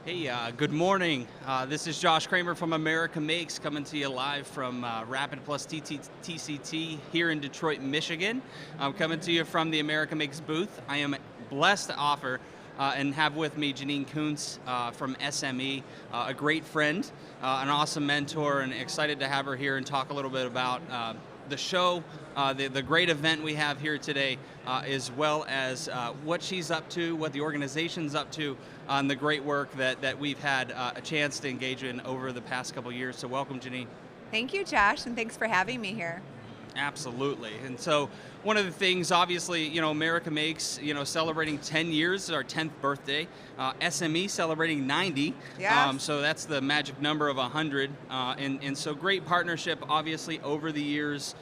Hey, good morning. This is Josh Cramer from America Makes coming to you live from Rapid Plus TCT here in Detroit, Michigan. I'm coming to you from the America Makes booth. I am blessed to offer and have with me Jeannine Kunz from SME, a great friend, an awesome mentor, and excited to have her here and talk a little bit about the show, the great event we have here today, as well as what she's up to, what the organization's up to, and the great work that we've had a chance to engage in over the past couple of years. So welcome, Jeannine. Thank you, Josh, and thanks for having me here. Absolutely. And so one of the things, obviously, America Makes, celebrating 10 years, our 10th birthday. SME celebrating 90. Yes. So that's the magic number of 100. And so great partnership, obviously, over the years.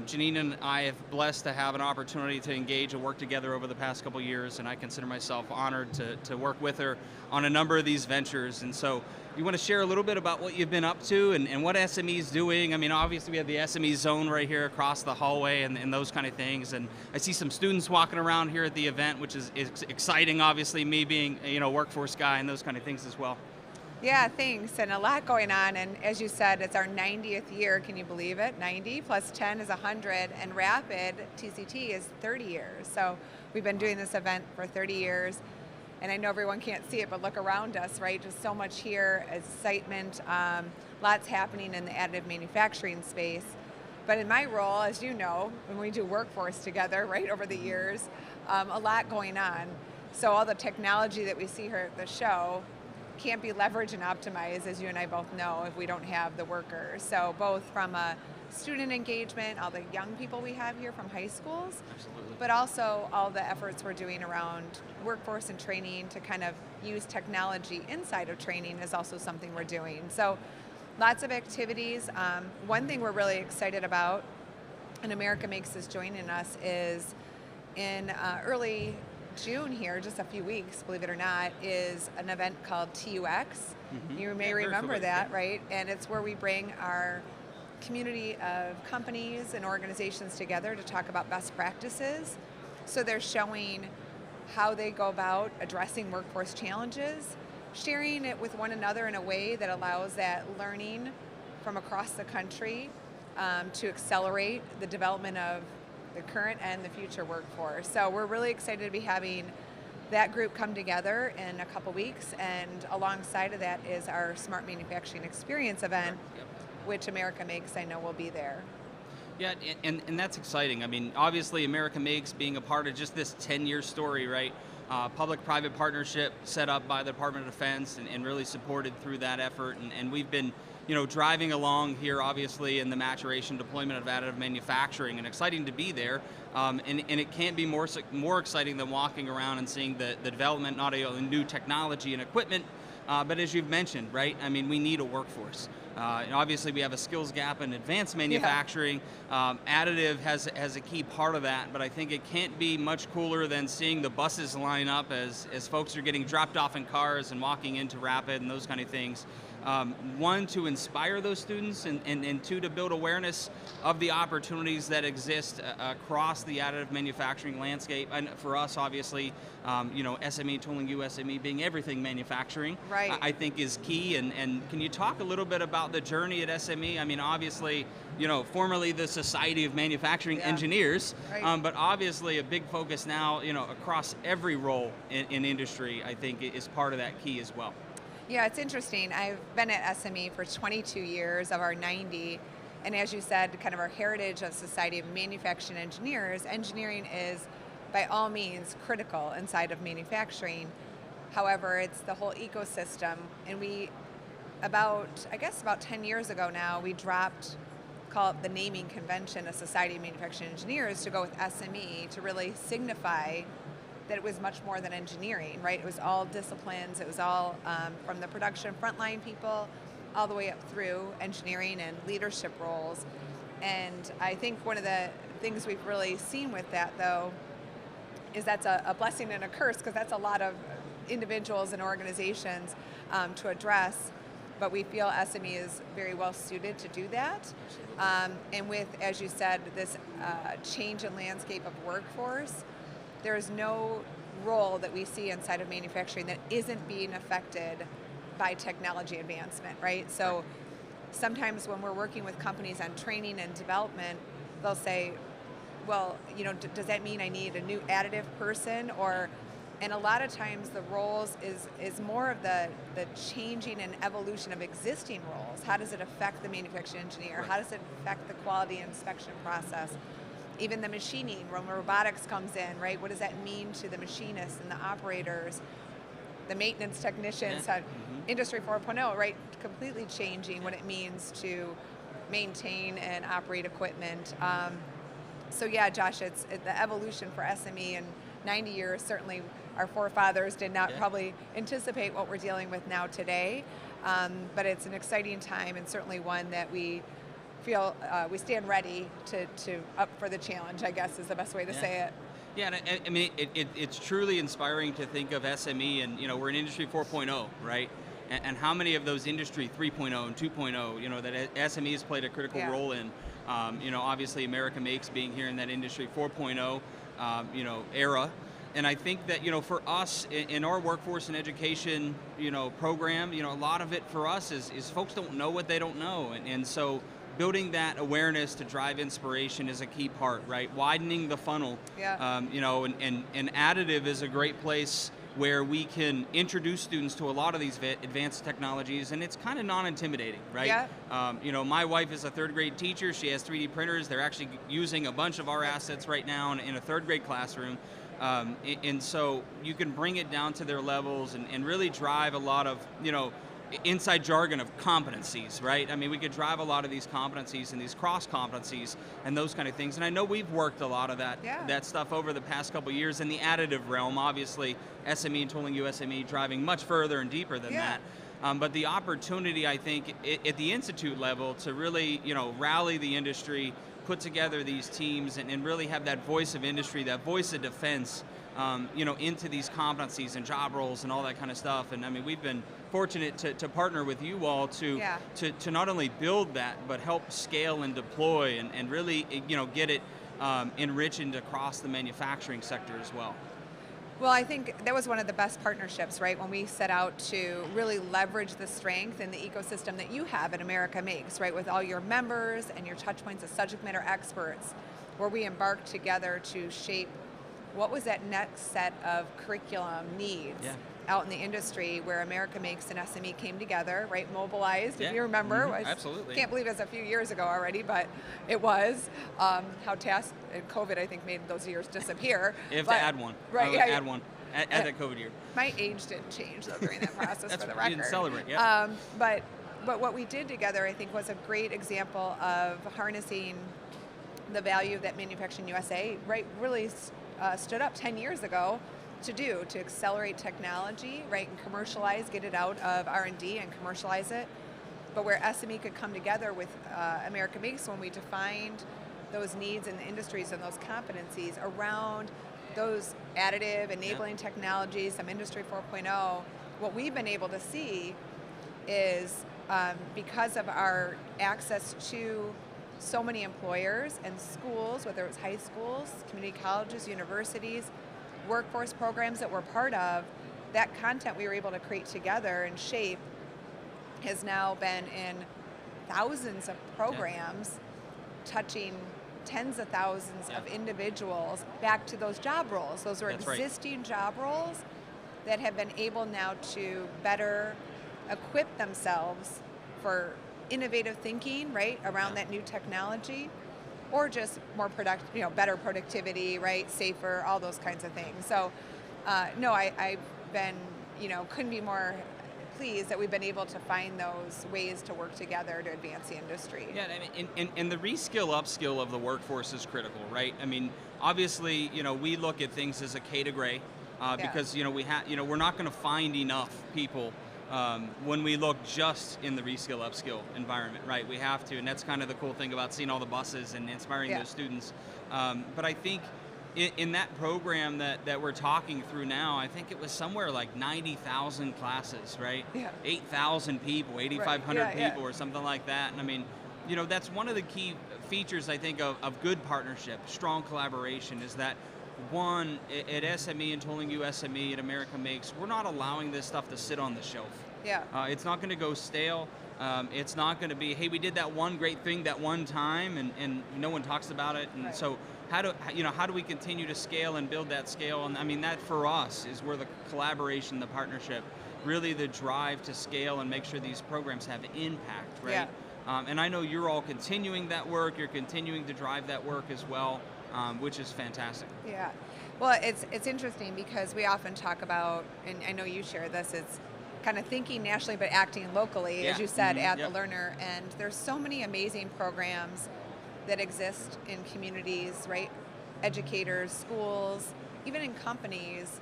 Jeannine and I have blessed to have an opportunity to engage and work together over the past couple of years, and I consider myself honored to work with her on a number of these ventures. And so you want to share a little bit about what you've been up to and what SME is doing? I mean, obviously we have the SME zone right here across the hallway and those kind of things. And I see some students walking around here at the event, which is exciting, obviously, me being a workforce guy and those kind of things as well. Yeah, thanks, and a lot going on. And as you said, it's our 90th year. Can you believe it? 90 plus 10 is 100, and Rapid TCT is 30 years. So we've been doing this event for 30 years. And I know everyone can't see it, but look around us, right? Just so much here, excitement, lots happening in the additive manufacturing space. But in my role, as you know, when we do workforce together, right, over the years, a lot going on. So all the technology that we see here at the show can't be leveraged and optimized, as you and I both know, if we don't have the workers. So both from a student engagement, all the young people we have here from high schools, Absolutely. but also all the efforts we're doing around workforce and training to kind of use technology inside of training is also something we're doing. So lots of activities. One thing we're really excited about, and America Makes is joining us, is in early June here, just a few weeks, believe it or not, is an event called TUX. You may remember that, right? And it's where we bring our community of companies and organizations together to talk about best practices. So they're showing how they go about addressing workforce challenges, sharing it with one another in a way that allows that learning from across the country to accelerate the development of the current and the future workforce. So we're really excited to be having that group come together in a couple weeks, and alongside of that is our Smart Manufacturing Experience event, which America Makes, I know, will be there. Yeah, and that's exciting. I mean, obviously America Makes being a part of just this 10-year story, right? Public-private partnership set up by the Department of Defense and really supported through that effort. And we've been, driving along here, obviously, in the maturation deployment of additive manufacturing, and exciting to be there. And it can't be more exciting than walking around and seeing the development not only of new technology and equipment, but as you've mentioned, right? I mean, we need a workforce. Obviously, we have a skills gap in advanced manufacturing. Yeah. Additive has a key part of that, but I think it can't be much cooler than seeing the buses line up as folks are getting dropped off in cars and walking into Rapid and those kind of things. One, to inspire those students, and two, to build awareness of the opportunities that exist across the additive manufacturing landscape. And for us, obviously, SME, Tooling USME being everything manufacturing, right, I think is key. And can you talk a little bit about the journey at SME? I mean, obviously, formerly the Society of Manufacturing Engineers, right, but obviously a big focus now, across every role in industry, I think is part of that key as well. Yeah, it's interesting. I've been at SME for 22 years of our 90, and as you said, kind of our heritage of Society of Manufacturing Engineers, engineering is by all means critical inside of manufacturing. However, it's the whole ecosystem, and about 10 years ago now, we dropped, call it the naming convention of Society of Manufacturing Engineers, to go with SME to really signify that it was much more than engineering, right? It was all disciplines. It was all from the production frontline people all the way up through engineering and leadership roles. And I think one of the things we've really seen with that, though, is that's a blessing and a curse, because that's a lot of individuals and organizations to address. But we feel SME is very well suited to do that. And with, as you said, this change in landscape of workforce, there is no role that we see inside of manufacturing that isn't being affected by technology advancement, right? So sometimes when we're working with companies on training and development, they'll say, well, does that mean I need a new additive person? And a lot of times the roles is more of the changing and evolution of existing roles. How does it affect the manufacturing engineer? How does it affect the quality inspection process? Even the machining, when robotics comes in, right? What does that mean to the machinists and the operators, the maintenance technicians? Industry 4.0, right? Completely changing what it means to maintain and operate equipment. So yeah, Josh, it's the evolution for SME in 90 years. Certainly our forefathers did not probably anticipate what we're dealing with now today. But it's an exciting time, and certainly one that we feel we stand ready to up for the challenge, I guess is the best way to say it. Yeah, and I mean, it's truly inspiring to think of SME, and we're in Industry 4.0, right? And how many of those Industry 3.0 and 2.0, that SME has played a critical role in. Obviously America Makes being here in that Industry 4.0, era. And I think that, for us in our workforce and education, program, a lot of it for us is folks don't know what they don't know. And so building that awareness to drive inspiration is a key part, right? Widening the funnel. And additive is a great place where we can introduce students to a lot of these advanced technologies, and it's kind of non-intimidating, right? My wife is a third grade teacher. She has 3D printers. They're actually using a bunch of our assets right now in a third grade classroom. And so you can bring it down to their levels and really drive a lot of, inside jargon of competencies, right? I mean, we could drive a lot of these competencies and these cross competencies and those kind of things. And I know we've worked a lot of that stuff over the past couple of years in the additive realm. Obviously, SME and tooling USME driving much further and deeper than that. But the opportunity, I think, at the institute level to really, rally the industry, put together these teams and really have that voice of industry, that voice of defense, into these competencies and job roles and all that kind of stuff. And I mean, we've been fortunate to partner with you all to not only build that, but help scale and deploy and really, get it enriched across the manufacturing sector as well. Well, I think that was one of the best partnerships, right? When we set out to really leverage the strength and the ecosystem that you have at America Makes, right? With all your members and your touch points as subject matter experts, where we embarked together to shape what was that next set of curriculum needs out in the industry, where America Makes and SME came together, right? Mobilized, if you remember. Absolutely. Can't believe it's a few years ago already, but it was. How task and COVID, I think, made those years disappear. You have to add one. Right, add one. Add that COVID year. My age didn't change though during that process for the record. You didn't celebrate, But what we did together, I think, was a great example of harnessing the value that Manufacturing USA, right, really stood up 10 years ago to accelerate technology, right, and commercialize, get it out of R&D and commercialize it. But where SME could come together with America Makes, when we defined those needs in the industries and those competencies around those additive enabling technologies, some Industry 4.0, what we've been able to see is because of our access to so many employers and schools, whether it's high schools, community colleges, universities, workforce programs that we're part of, that content we were able to create together and shape has now been in thousands of programs touching tens of thousands of individuals back to those job roles. Those are existing job roles that have been able now to better equip themselves for innovative thinking, right, around that new technology, or just more better productivity, right, safer, all those kinds of things. So, no, I've been, couldn't be more pleased that we've been able to find those ways to work together to advance the industry. Yeah, I mean, and the reskill, upskill of the workforce is critical, right? I mean, obviously, we look at things as a K to gray, because we're not going to find enough people when we look just in the reskill, upskill environment, right? We have to, and that's kind of the cool thing about seeing all the buses and inspiring those students. But I think in that program that we're talking through now, I think it was somewhere like 90,000 classes, right? 8,000 people, 8,500 people or something like that. And I mean, that's one of the key features, I think, of good partnership, strong collaboration, is that one, at SME and tooling USME at America Makes, we're not allowing this stuff to sit on the shelf, Yeah. It's not going to go stale. It's not going to be, hey, we did that one great thing that one time, and no one talks about it. And Right. so how do we continue to scale and build that scale? And I mean, that for us is where the collaboration, the partnership, really the drive to scale and make sure these programs have impact, right? Yeah. And I know you're all continuing that work. You're continuing to drive that work as well, which is fantastic. Yeah. Well, it's interesting because we often talk about, and I know you share this, it's kind of thinking nationally but acting locally, as Yeah. you said, Mhm. at Yep. the learner. And there's so many amazing programs that exist in communities, right? Educators, schools, even in companies.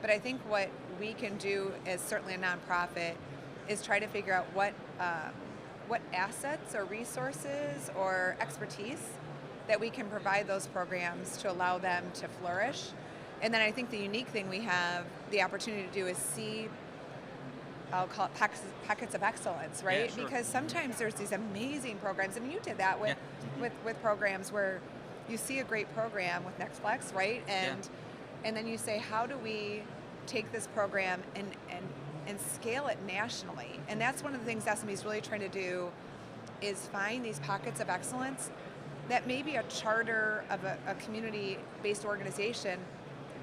But I think what we can do as certainly a nonprofit is try to figure out what assets or resources or expertise that we can provide those programs to allow them to flourish. And then I think the unique thing we have the opportunity to do is see, I'll call it packets of excellence, right? Yeah, sure. Because sometimes there's these amazing programs, and you did that with, Yeah. with programs where you see a great program with NextFlex, right? And then you say, how do we take this program and scale it nationally? And that's one of the things SME is really trying to do, is find these pockets of excellence that maybe a charter of a community-based organization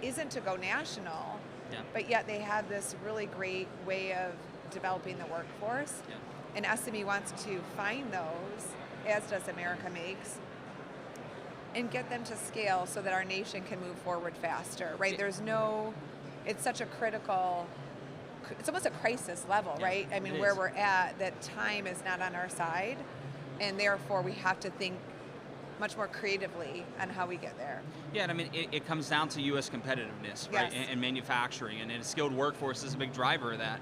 isn't to go national, Yeah. but yet they have this really great way of developing the workforce. Yeah. And SME wants to find those, as does America Makes, and get them to scale so that our nation can move forward faster, right? Yeah. There's no, it's such a critical, it's almost a crisis level, Yeah, right? I mean, it where is. we're at, that time is not on our side, and therefore we have to think much more creatively on how we get there. Yeah, and I mean, it comes down to U.S. competitiveness, right? Yes. And manufacturing, and a skilled workforce is a big driver of that.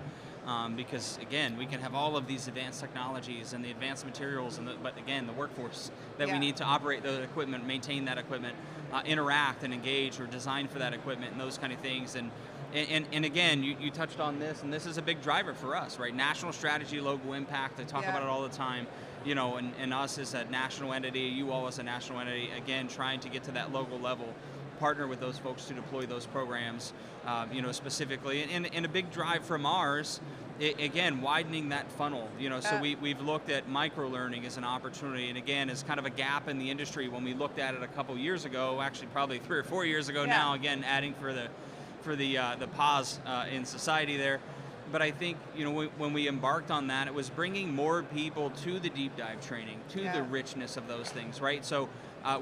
Because again, we can have all of these advanced technologies and the advanced materials, but again, the workforce that we Yeah. need to operate the equipment, maintain that equipment, interact and engage or design for that equipment, and those kind of things. And again, you touched on this, and this is a big driver for us, right? National strategy, local impact. I talk Yeah. about it all the time. You know, and us as a national entity, you all as a national entity, again, trying to get to that local level, partner with those folks to deploy those programs, you know, specifically. And a big drive from ours, again, widening that funnel, you know, so we've looked at micro-learning as an opportunity, and again, as kind of a gap in the industry when we looked at it a couple years ago, actually probably 3 or 4 years ago Yeah. now, again, adding for the pause in society there. But I think, you know, when we embarked on that, it was bringing more people to the deep dive training, to Yeah. the richness of those things, right? So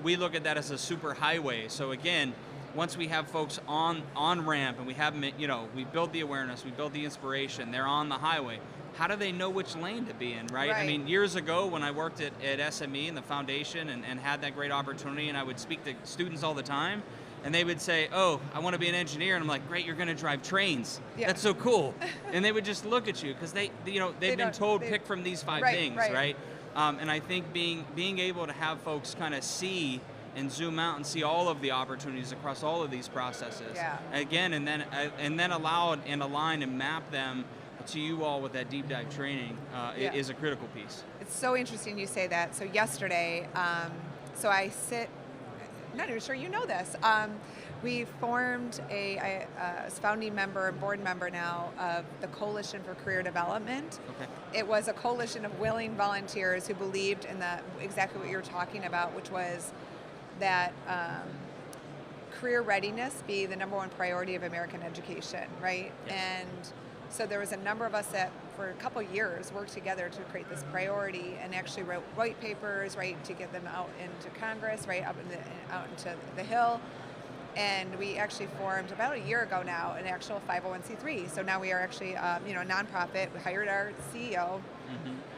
we look at that as a super highway. So again, once we have folks on ramp and we have them, you know, we build the awareness, we build the inspiration, they're on the highway. How do they know which lane to be in, right? I Right. mean, years ago when I worked at SME and the foundation and had that great opportunity, and I would speak to students all the time, and they would say, oh, I want to be an engineer. And I'm like, great, you're going to drive trains. Yeah. That's so cool. And they would just look at you because they've been told they- pick from these 5 Right, things, right. right? And I think being able to have folks kind of see and zoom out and see all of the opportunities across all of these processes. Yeah. Again, and then allow and align and map them to you all with that deep dive training Yeah. is a critical piece. It's so interesting you say that. So yesterday, so I sit, I'm not even sure you know this. We formed I was founding member and board member now of the Coalition for Career Development. Okay. It was a coalition of willing volunteers who believed in exactly what you were talking about, which was that career readiness be the number one priority of American education, right? Yes. And so there was a number of us that for a couple years worked together to create this priority and actually wrote white papers, right, to get them out into Congress, right, out into the Hill. And we actually formed about a year ago now an actual 501c3. So now we are actually a nonprofit. We hired our CEO,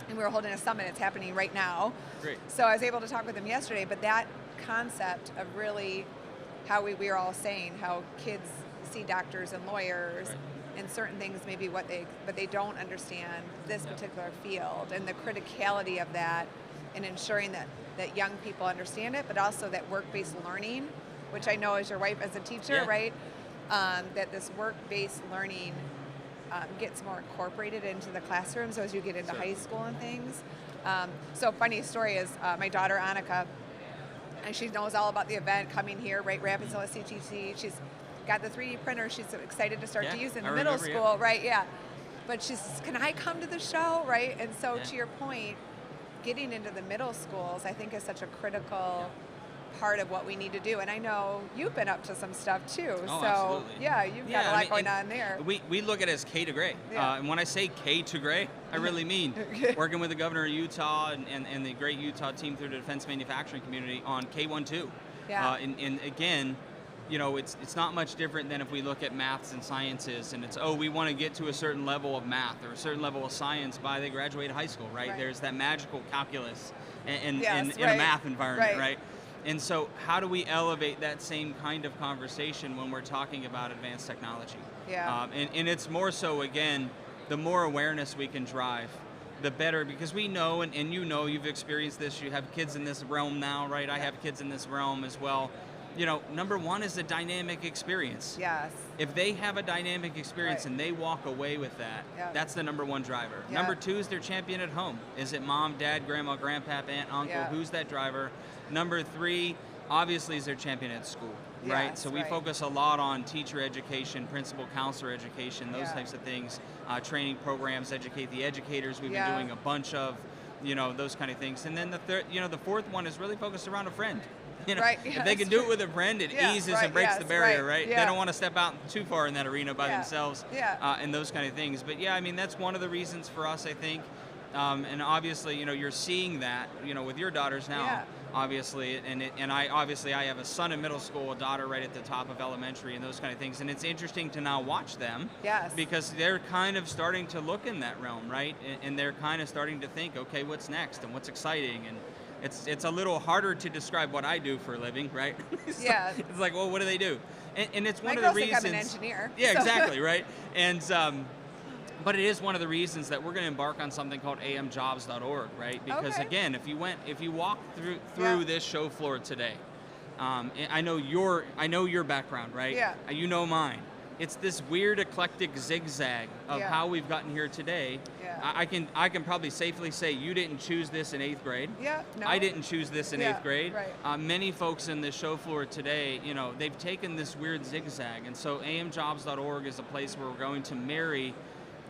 and we were holding a summit. It's happening right now. Great. So I was able to talk with them yesterday. But that concept of really how we were all saying how kids see doctors and lawyers. Right. And certain things maybe but they don't understand this particular field and the criticality of that, and ensuring that young people understand it, but also that work-based learning, which I know as your wife as a teacher, Yeah. right? That this work-based learning gets more incorporated into the classroom, so as you get into Sure. high school and things. So funny story is my daughter Annika, and she knows all about the event coming here, right? Rapids LSCTC. She's got the 3D printer. She's excited to start Yeah, to use in I the middle remember, yeah. school, right? Yeah. but she says, can I come to the show, right? And so Yeah. to your point, getting into the middle schools, I think is such a critical part of what we need to do. And I know you've been up to some stuff too. Oh, so absolutely. yeah, you've got a lot going on there. We look at it as K to Gray. Yeah. And when I say K to Gray, I really mean working with the governor of Utah and the great Utah team through the defense manufacturing community on K-1-2. Yeah. And again, you know, it's not much different than if we look at maths and sciences and it's, we want to get to a certain level of math or a certain level of science by they graduate high school, right? There's that magical calculus in a math environment, right? And so how do we elevate that same kind of conversation when we're talking about advanced technology? Yeah. And it's more so, again, the more awareness we can drive, the better, because we know, and you know, you've experienced this, you have kids in this realm now, right? I have kids in this realm as well. You know, number one is a dynamic experience. Yes. If they have a dynamic experience and they walk away with that, that's the number one driver. Number two is their champion at home. Is it mom, dad, grandma, grandpap, aunt, uncle? Who's that driver? Number three, obviously, is their champion at school, right? Yes, so we focus a lot on teacher education, principal counselor education, those types of things, training programs, educate the educators. We've been doing a bunch of, you know, those kind of things. And then the third, you know, the fourth one is really focused around a friend. You know, if they can do it with a friend, it eases and breaks the barrier, right? They don't want to step out too far in that arena by themselves, and those kind of things. But yeah, I mean, that's one of the reasons for us, I think. And obviously, you know, you're seeing that, you know, with your daughters now, obviously, and I have a son in middle school, a daughter right at the top of elementary, and those kind of things. And it's interesting to now watch them, because they're kind of starting to look in that realm, right? And they're kind of starting to think, okay, what's next and what's exciting, and it's a little harder to describe what I do for a living, right? It's like, well, what do they do? And it's one of the reasons. I'm an engineer. Yeah, exactly, right? And but it is one of the reasons that we're going to embark on something called amjobs.org, right? Because again, if you walk through this show floor today, I know your background, right? Yeah. You know mine. It's this weird eclectic zigzag of how we've gotten here today. Yeah. I can probably safely say you didn't choose this in 8th grade. Yeah. No. I didn't choose this in 8th grade. Right. Many folks in the show floor today, you know, they've taken this weird zigzag, and so amjobs.org is a place where we're going to marry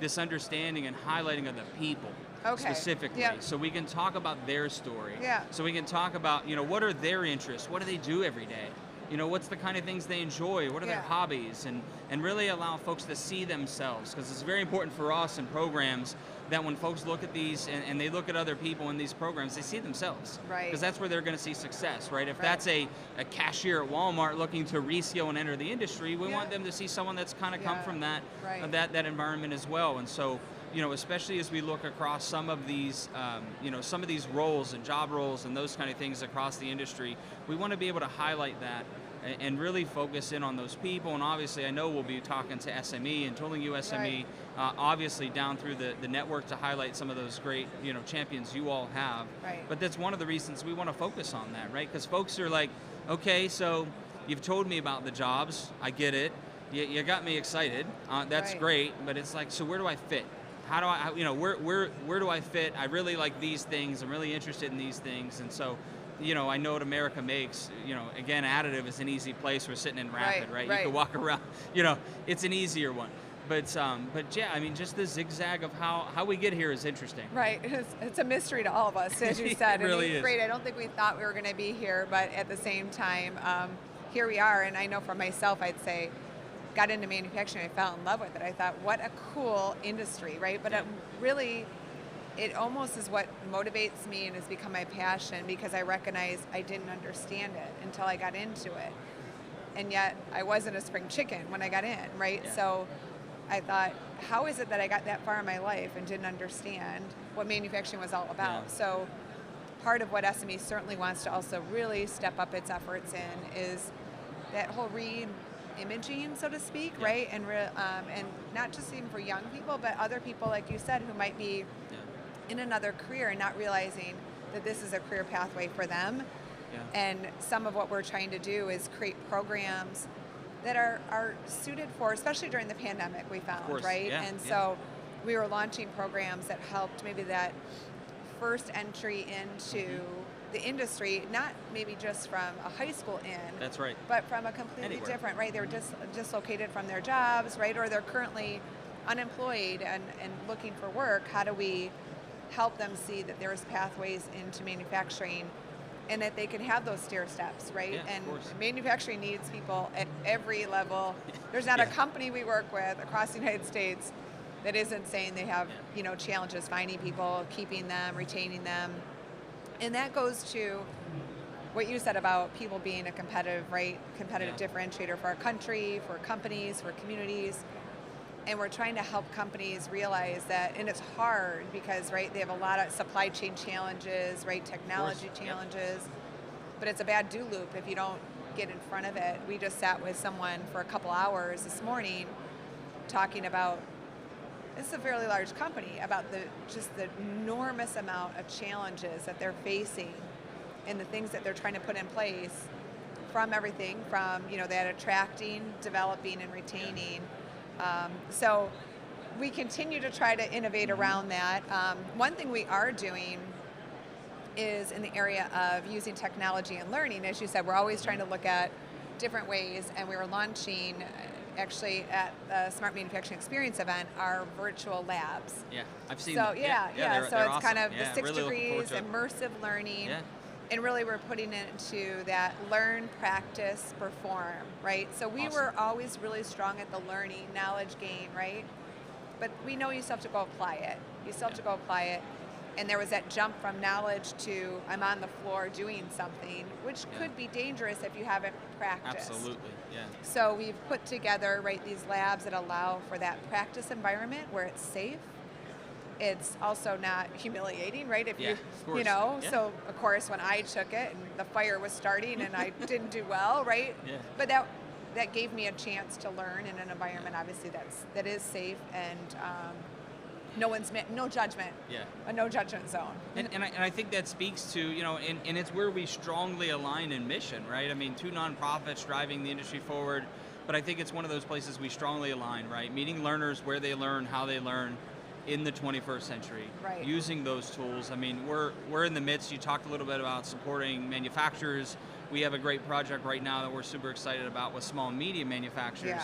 this understanding and highlighting of the people specifically, so we can talk about their story. So we can talk about, you know, what are their interests, what do they do every day, you know, what's the kind of things they enjoy, what are their hobbies, and really allow folks to see themselves, because it's very important for us in programs that when folks look at these and they look at other people in these programs, they see themselves, because that's where they're going to see success, right? If that's a cashier at Walmart looking to reskill and enter the industry, we want them to see someone that's kind of come from that that environment as well. And so, you know, especially as we look across some of these, you know, some of these roles and job roles and those kind of things across the industry, we want to be able to highlight that and really focus in on those people. And obviously, I know we'll be talking to SME and Tooling U SME, obviously down through the network to highlight some of those great, you know, champions you all have. But that's one of the reasons we want to focus on that, right? Because folks are like, okay, so you've told me about the jobs, I get it, you got me excited, that's great, but it's like, so where do I fit? How do I, you know, where do I fit? I really like these things, I'm really interested in these things, and so, you know, I know what America makes, you know, again, additive is an easy place. We're sitting in Rapid, right? You can walk around, you know, it's an easier one. But yeah, I mean, just the zigzag of how we get here is interesting. Right, it's a mystery to all of us, as you said. It really is. Great, I don't think we thought we were going to be here, but at the same time, here we are. And I know for myself, I'd say, got into manufacturing, I fell in love with it. I thought, what a cool industry, right? But it almost is what motivates me and has become my passion, because I recognize I didn't understand it until I got into it. And yet I wasn't a spring chicken when I got in, right? So I thought, how is it that I got that far in my life and didn't understand what manufacturing was all about? So part of what SME certainly wants to also really step up its efforts in is that whole re-imaging, so to speak, right? And not just even for young people, but other people, like you said, who might be in another career and not realizing that this is a career pathway for them. And some of what we're trying to do is create programs that are suited for, especially during the pandemic, we found, right? And so we were launching programs that helped maybe that first entry into the industry, not maybe just from a high school but from a completely different, right? They're dislocated from their jobs, right? Or they're currently unemployed and looking for work, how do we help them see that there's pathways into manufacturing and that they can have those stair steps, right? Yeah, and of course. manufacturing needs people at every level. There's not a company we work with across the United States that isn't saying they have, challenges finding people, keeping them, retaining them. And that goes to what you said about people being a competitive differentiator for our country, for companies, for communities. And we're trying to help companies realize that, and it's hard because, right, they have a lot of supply chain challenges, right, technology challenges, but it's a bad do loop if you don't get in front of it. We just sat with someone for a couple hours this morning talking about, this is a fairly large company, about the enormous amount of challenges that they're facing and the things that they're trying to put in place, from everything from, that attracting, developing, and retaining. So we continue to try to innovate around that. One thing we are doing is in the area of using technology and learning. As you said, we're always trying to look at different ways, and we were launching, actually at the Smart Manufacturing Experience event, our virtual labs. Yeah, I've seen so, that. So they're it's awesome. kind of the 6 really degrees, immersive learning. Yeah. And really we're putting it into that learn, practice, perform, right? So we were always really strong at the learning, knowledge gain, right? But we know you still have to go apply it. You still have to go apply it. And there was that jump from knowledge to I'm on the floor doing something, which could be dangerous if you haven't practiced. Absolutely, yeah. So we've put together, right, these labs that allow for that practice environment where it's safe. It's also not humiliating, right? If So of course when I took it and the fire was starting and I didn't do well, right? Yeah. But that gave me a chance to learn in an environment, obviously that is safe, and no judgment. Yeah. A no judgment zone. And I think that speaks to, and it's where we strongly align in mission, right? I mean, two nonprofits driving the industry forward, but I think it's one of those places we strongly align, right? Meeting learners where they learn, how they learn, in the 21st century, right. Using those tools. I mean, we're in the midst, you talked a little bit about supporting manufacturers. We have a great project right now that we're super excited about with small and medium manufacturers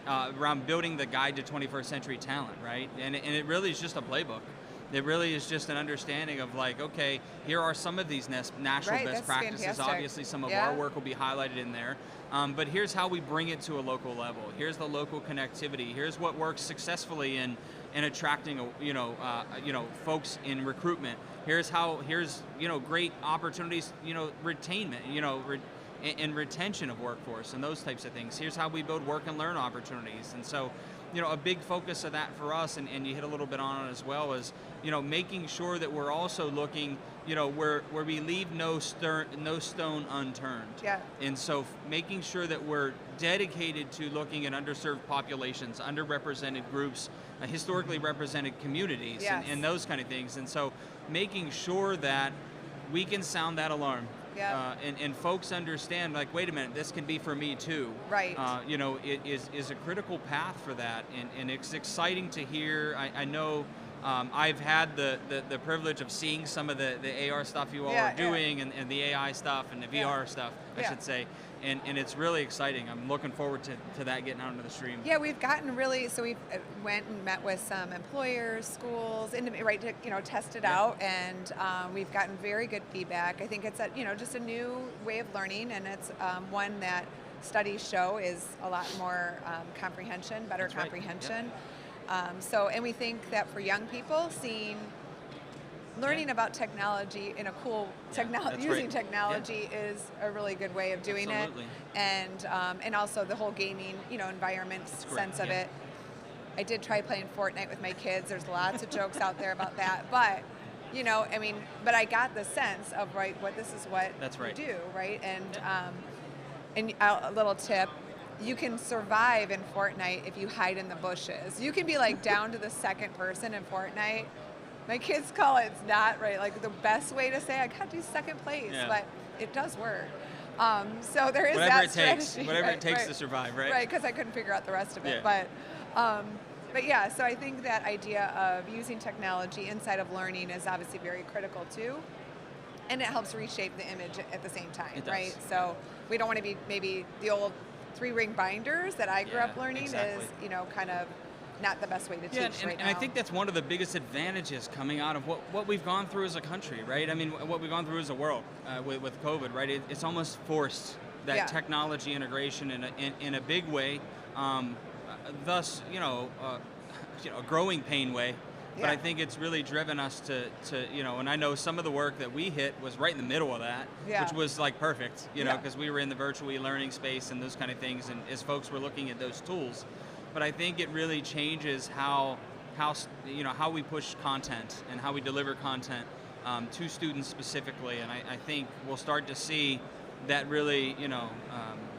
around building the guide to 21st century talent, right? And it really is just a playbook. It really is just an understanding of like, okay, here are some of these national best practices. Fantastic. Obviously some of our work will be highlighted in there. But here's how we bring it to a local level. Here's the local connectivity. Here's what works successfully in attracting, folks in recruitment. Here's great opportunities, retainment, and retention of workforce and those types of things. Here's how we build work and learn opportunities. And so, a big focus of that for us, and you hit a little bit on it as well, is, making sure that we're also looking, where we leave no stone unturned. Yeah. And so making sure that we're dedicated to looking at underserved populations, underrepresented groups, historically represented communities, and those kind of things. And so making sure that we can sound that alarm. Yeah. And folks understand, like, wait a minute, this can be for me too. Right. It is a critical path for that, and it's exciting to hear. I know I've had the privilege of seeing some of the AR stuff you all are doing, and the AI stuff and the VR stuff, I should say. And it's really exciting. I'm looking forward to that getting out into the stream. Yeah, we've gotten really, so we went and met with some employers, schools, to test it out, and we've gotten very good feedback. I think it's just a new way of learning, and it's one that studies show is a lot more comprehension, better That's right. comprehension. Yep. And we think that for young people, learning about technology in a cool using technology is a really good way of doing Absolutely. It, and also the whole gaming environment sense of it. I did try playing Fortnite with my kids. There's lots of jokes out there about that, but but I got the sense of this is what That's right. we do, right? And a little tip. You can survive in Fortnite if you hide in the bushes. You can be down to the second person in Fortnite. My kids call it, it's not right, the best way to say I got to do second place, but it does work. So there is whatever that strategy. Whatever it takes to survive, right? Right, because I couldn't figure out the rest of it. Yeah. But yeah, so I think that idea of using technology inside of learning is obviously very critical too. And it helps reshape the image at the same time, It does. right? So we don't want to be maybe the old 3-ring binders that I grew up learning exactly. is, kind of not the best way to Yeah, teach and, right and now. I think that's one of the biggest advantages coming out of what we've gone through as a country, right? I mean, what we've gone through as a world with COVID, right? It's almost forced that technology integration in a big way, thus, a growing pain way. But I think it's really driven us to and I know some of the work that we hit was right in the middle of that, which was like perfect, because we were in the virtual e-learning space and those kind of things, and as folks were looking at those tools. But I think it really changes how we push content and how we deliver content to students specifically, and I think we'll start to see that really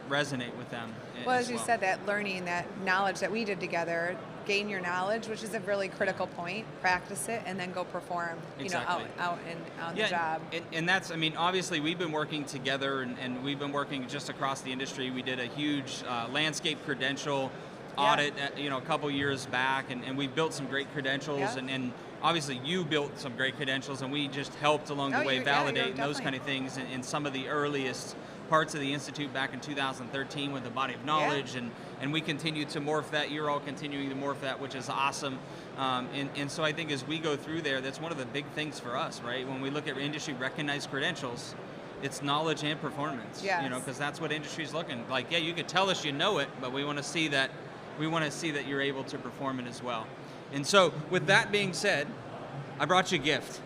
resonate with them. Well, as you said, that learning, that knowledge that we did together, gain your knowledge, which is a really critical point, practice it, and then go perform, Exactly. out and on the job. And that's, I mean, obviously we've been working together and we've been working just across the industry. We did a huge landscape credential audit, a couple years back, and we built some great credentials, and obviously you built some great credentials, and we just helped along the way validate those kind of things in some of the earliest parts of the Institute back in 2013 with the body of knowledge, and we continue to morph that. You're all continuing to morph that, which is awesome. And so I think as we go through there, that's one of the big things for us, right? When we look at industry recognized credentials, it's knowledge and performance, because that's what industry's looking like. Yeah, you could tell us you know it, but we want to see that you're able to perform it as well. And so with that being said, I brought you a gift.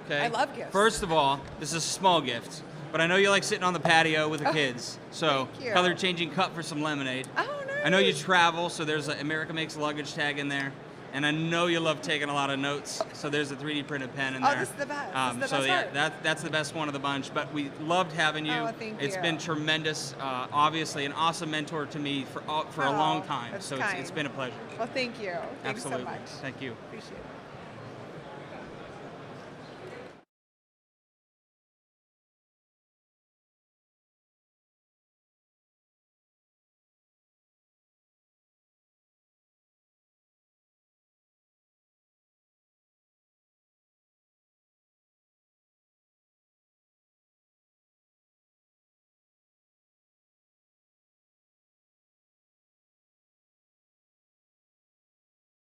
Okay? I love gifts. First of all, this is a small gift, but I know you like sitting on the patio with the kids. So color changing cup for some lemonade. Oh, nice. I know you travel, so there's an America Makes luggage tag in there. And I know you love taking a lot of notes, so there's a 3D printed pen in there. Oh, this is the best. This is the best part. That's the best one of the bunch. But we loved having you. Oh, thank you. It's been tremendous. Obviously, an awesome mentor to me for a long time. So it's been a pleasure. Well, thank you. Thanks Absolutely. so much. Thank you. Appreciate it.